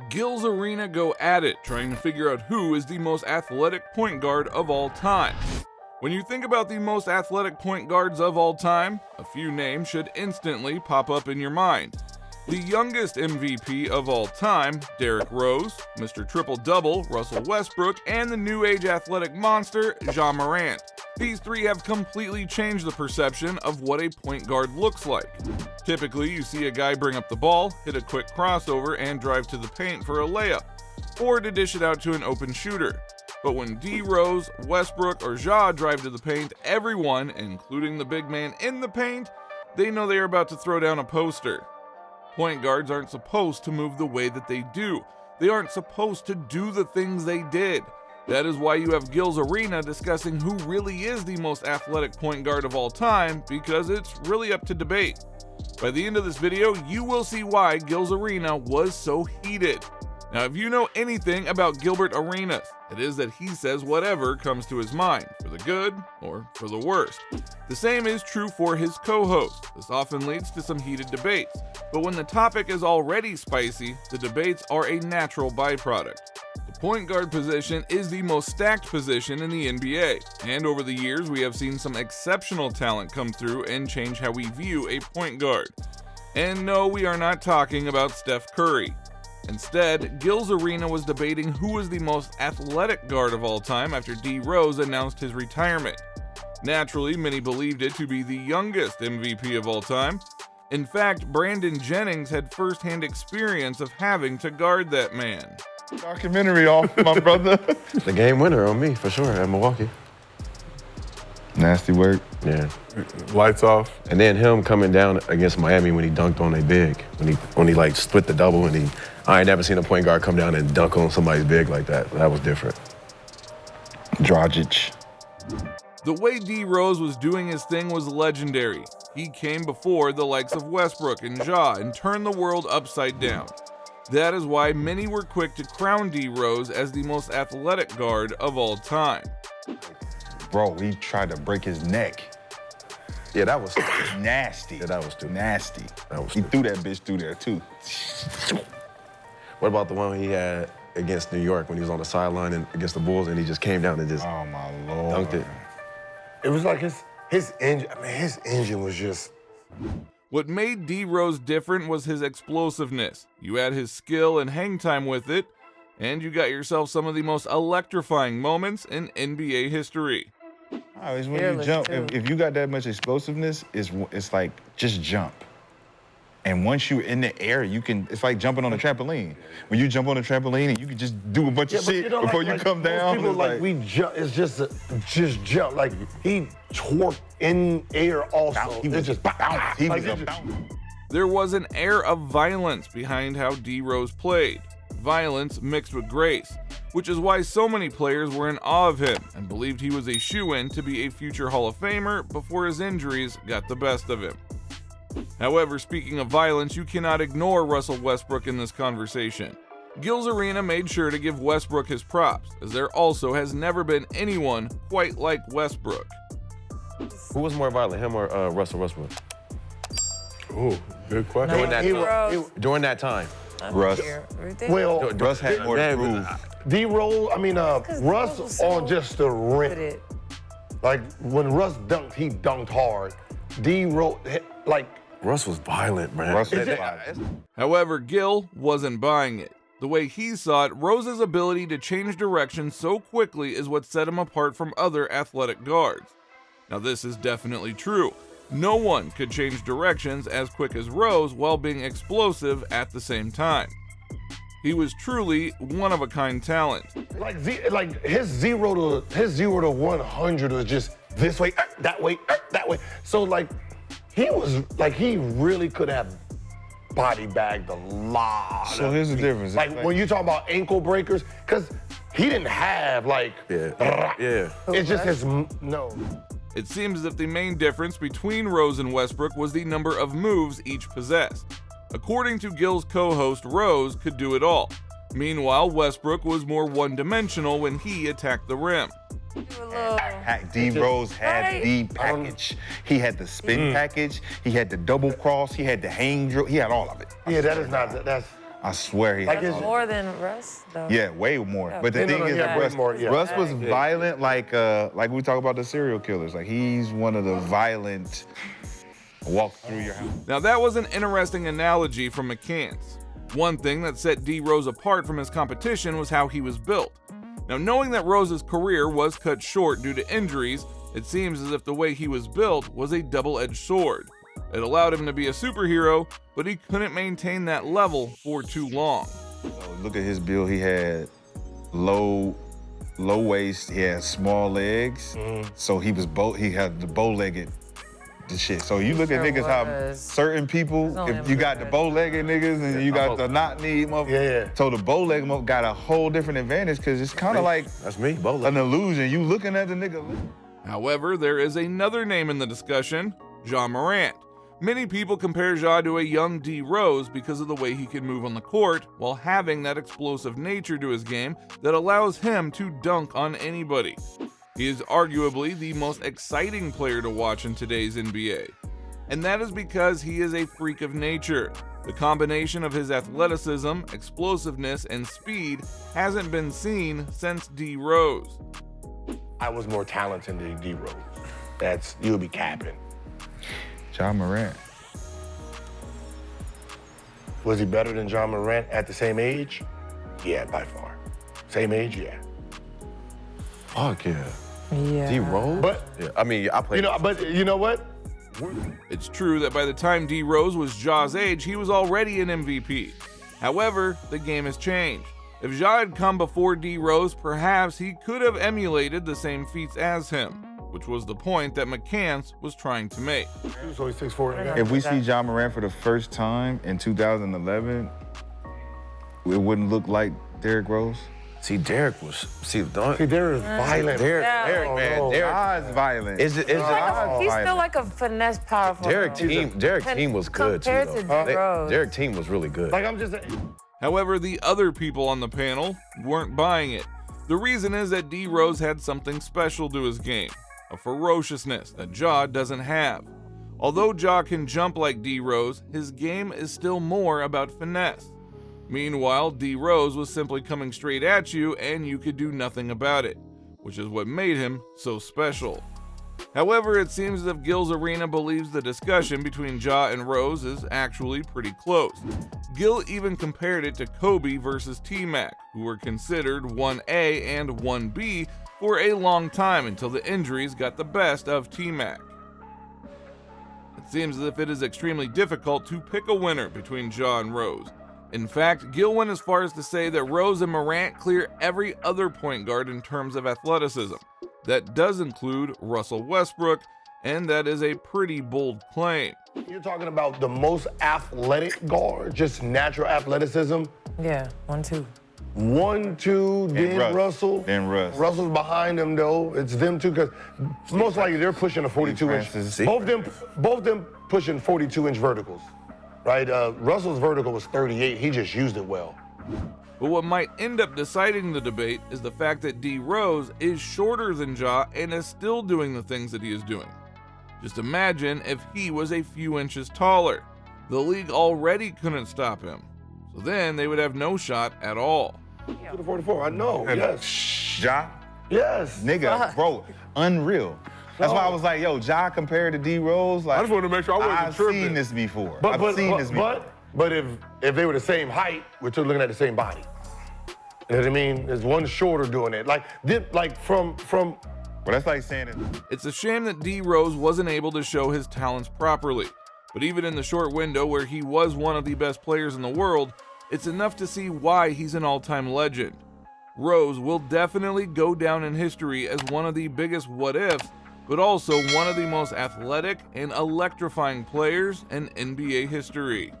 Gil's Arena go at it, trying to figure out who is the most athletic point guard of all time. When you think about the most athletic point guards of all time, a few names should instantly pop up in your mind. The youngest MVP of all time, Derrick Rose, Mr. Triple-Double, Russell Westbrook, and the new age athletic monster, Ja Morant. These three have completely changed the perception of what a point guard looks like. Typically, you see a guy bring up the ball, hit a quick crossover, and drive to the paint for a layup, or to dish it out to an open shooter. But when D. Rose, Westbrook, or Ja drive to the paint, everyone, including the big man in the paint, they know they are about to throw down a poster. Point guards aren't supposed to move the way that they do. They aren't supposed to do the things they did. That is why you have Gil's Arena discussing who really is the most athletic point guard of all time, because it's really up to debate. By the end of this video, you will see why Gil's Arena was so heated. Now, if you know anything about Gilbert Arenas, it is that he says whatever comes to his mind, for the good or for the worst. The same is true for his co-host. This often leads to some heated debates, but when the topic is already spicy, the debates are a natural byproduct. The point guard position is the most stacked position in the NBA, and over the years we have seen some exceptional talent come through and change how we view a point guard. And no, we are not talking about Steph Curry. Instead, Gil's Arena was debating who was the most athletic guard of all time after D. Rose announced his retirement. Naturally, many believed it to be the youngest MVP of all time. In fact, Brandon Jennings had first-hand experience of having to guard that man. Documentary off, my brother. The game winner on me, for sure, at Milwaukee. Nasty work. Yeah. Lights off. And then him coming down against Miami when he dunked on a big, when he like split the double, and I ain't never seen a point guard come down and dunk on somebody's big like that. That was different. Dragic. The way D. Rose was doing his thing was legendary. He came before the likes of Westbrook and Ja and turned the world upside down. That is why many were quick to crown D. Rose as the most athletic guard of all time. Bro, we tried to break his neck. Yeah, that was Nasty. Yeah, that was stupid. Nasty. That was He stupid. threw that bitch through there, too. What about the one he had against New York when he was on the sideline and against the Bulls and he just came down and just Oh, my Lord. dunked it? It was like his engine was just... What made D. Rose different was his explosiveness. You add his skill and hang time with it, and you got yourself some of the most electrifying moments in NBA history. Oh, it's when you jump. If you got that much explosiveness, it's like just jump. And once you're in the air, it's like jumping on a trampoline. When you jump on a trampoline and you can just do a bunch of shit before you come down. People we jump. It's just jump. Like he twerked in air also. He was just bounce. He was just bounce. There was an air of violence behind how D. Rose played. Violence mixed with grace, which is why so many players were in awe of him and believed he was a shoo-in to be a future Hall of Famer before his injuries got the best of him. However, speaking of violence, you cannot ignore Russell Westbrook in this conversation. Gil's Arena made sure to give Westbrook his props, as there also has never been anyone quite like Westbrook. Who was more violent, him or Russell Westbrook? Ooh, good question. During that time. Russ. Well, Russ had more to prove. D. Rose, Russ on just the rim. Like when Russ dunked, he dunked hard. D. Rose, like Russ was violent, man. Russ was violent. However, Gil wasn't buying it. The way he saw it, Rose's ability to change direction so quickly is what set him apart from other athletic guards. Now, this is definitely true. No one could change directions as quick as Rose while being explosive at the same time. He was truly one-of-a-kind talent. like his 0 to 100 was just this way, that way, that way. So he really could have body bagged a lot. So here's the difference. Like when you talk about ankle breakers, because he didn't have it's just his no. It seems as if the main difference between Rose and Westbrook was the number of moves each possessed. According to Gil's co-host, Rose could do it all. Meanwhile, Westbrook was more one-dimensional when he attacked the rim. D. Rose had the package. He had the spin package. He had the double cross. He had the hang drill. He had all of it. Yeah, that's I swear he Like had his- More than Russ, though. Yeah, way more. But the No, thing no, is yeah, that way Russ, more, yeah. Russ was Yeah. violent, like we talk about the serial killers. Like he's one of the violent walk through your house. Now that was an interesting analogy from McCants. One thing that set D Rose apart from his competition was how he was built. Now knowing that Rose's career was cut short due to injuries, it seems as if the way he was built was a double-edged sword. It allowed him to be a superhero, but he couldn't maintain that level for too long. So look at his build. He had low waist. He had small legs. So he had the bow-legged shit. So you look at Sure niggas how was. certain people, only if you got the good. bow-legged niggas and you got the knock-knee motherfucker. Yeah. So the bow-legged motherfucker got a whole different advantage because it's kind of like That's me, Bowler. an illusion. You looking at the nigga. However, there is another name in the discussion, Ja Morant. Many people compare Ja to a young D Rose because of the way he can move on the court while having that explosive nature to his game that allows him to dunk on anybody. He is arguably the most exciting player to watch in today's NBA. And that is because he is a freak of nature. The combination of his athleticism, explosiveness, and speed hasn't been seen since D Rose. I was more talented than D Rose. You'll be capping. Ja Morant. Was he better than Ja Morant at the same age? Yeah, by far. Same age, yeah. Fuck yeah. Yeah. D Rose? But Yeah, I mean, I played. but you know what? It's true that by the time D Rose was Ja's age, he was already an MVP. However, the game has changed. If Ja had come before D Rose, perhaps he could have emulated the same feats as him, which was the point that McCants was trying to make. He was only 6'4". I don't If we know. see Ja Morant for the first time in 2011, it wouldn't look like Derrick Rose. See, Derrick was. See, don't. See, there is violent. Derrick, Yeah. Derrick, man. Oh, Derrick. Ja's violent. Is it? Is it? He's still like a finesse power forward. Derrick team was good too. Compared Though. to D Rose. Derrick team was really good. Like I'm just. However, the other people on the panel weren't buying it. The reason is that D Rose had something special to his game, a ferociousness that Ja doesn't have. Although Ja can jump like D Rose, his game is still more about finesse. Meanwhile, D Rose was simply coming straight at you and you could do nothing about it, which is what made him so special. However, it seems as if Gil's Arena believes the discussion between Ja and Rose is actually pretty close. Gil even compared it to Kobe versus T-Mac, who were considered 1A and 1B for a long time until the injuries got the best of T-Mac. It seems as if it is extremely difficult to pick a winner between Ja and Rose. In fact, Gil went as far as to say that Rose and Morant clear every other point guard in terms of athleticism. That does include Russell Westbrook, and that is a pretty bold claim. You're talking about the most athletic guard, just natural athleticism. Yeah, 1-2. 1-2, then Russell. Then Russ. Russell's behind them though. It's them two because most likely they're pushing a 42-inch. Francis. Both them pushing 42-inch verticals, right? Russell's vertical was 38. He just used it well. But what might end up deciding the debate is the fact that D Rose is shorter than Ja and is still doing the things that he is doing. Just imagine if he was a few inches taller. The league already couldn't stop him. So then they would have no shot at all. To the 44, I know. Yes. Ja, Yes. nigga, bro, unreal. That's why I was like, yo, Ja compared to D Rose. Like, I just wanted to make sure I wasn't I've tripping. seen this before. I've seen this before. But if they were the same height, we're still looking at the same body. You know what I mean? There's one shorter doing it. From Well, that's like saying it. It's a shame that D Rose wasn't able to show his talents properly. But even in the short window where he was one of the best players in the world, it's enough to see why he's an all-time legend. Rose will definitely go down in history as one of the biggest what-ifs, but also one of the most athletic and electrifying players in NBA history.